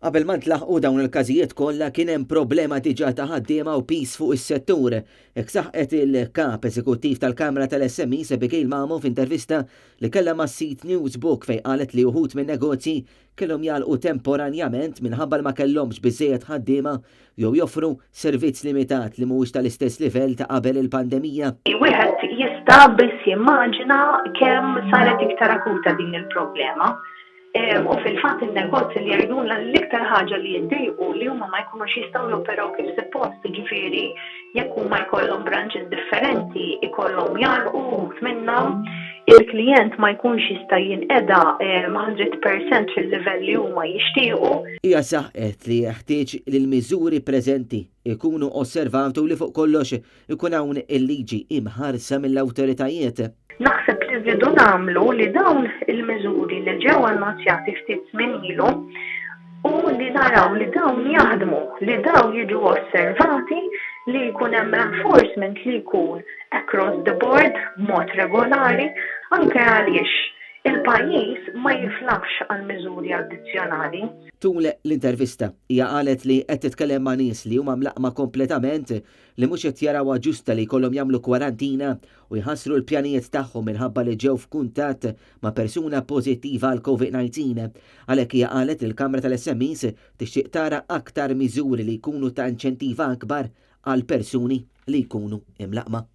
Qabel ma ntlaħqu dawn il-każijiet kollha kien hemm problema diġà ta' ħaddiema u pis fuq is-settur. Hekk saħqet il-kap eżekuttiv tal-Kamra tal-SMEs Abigail Mamo f'intervista li kellha ma' Sit Newsbook fejn qalet li uħud minn negozji kellhom jalqu temporanjament minħabba ma kellhomx biżejjed ħaddiema jew joffru servizz limitat li mhuwiex tal-istess livell ta' qabel il-pandemija. Wieħed jista' biss jimmaġina kemm saret iktar akuta din il-problema. U fil-fatt il-negozji li jgħidulna l-iktar ħaġa li jiddejqu li huma ma jkunux jistgħu joperaw kif suppost, ġifieri jekk huma jkollhom branches differenti, ikollhom jarqu minnhom il-klijent ma jkunx jista' jinqeda 100% fil-livell li huma jixtiequ. Hija saħqet li jeħtieġ li l-miżuri preżenti ikunu osservati u li fuq kollox ikun hawn il-liġi imħarsa mill-awtoritajiet. Naħseb li rridu nagħmlu li dawn il-miżuri li ġew annunzjati ftit żmien ilu u li naraw li dawn jaħdmu, li dawn jiġu osservati, li jkun hemm enforcement li jkun across the board b'mod regolari anke għaliex il-pajjiż ma jiflaħx għal miżuri addizzjonali. Tul l-intervista hija qalet li qed titkellem ma' nies li huma mlaqma kompletament li mhux qed jarawha ġusta li jkollhom jagħmlu kwarantina u jħassru l-pjanijiet tagħhom minħabba li ġew f'kuntatt ma' persuna pożittiva għal COVID-19. Għalhekk hija qalet il-Kamra tal-SMEs tixtieq tara aktar miżuri li jkunu ta' inċentiva akbar għal persuni li jkunu imlaqma.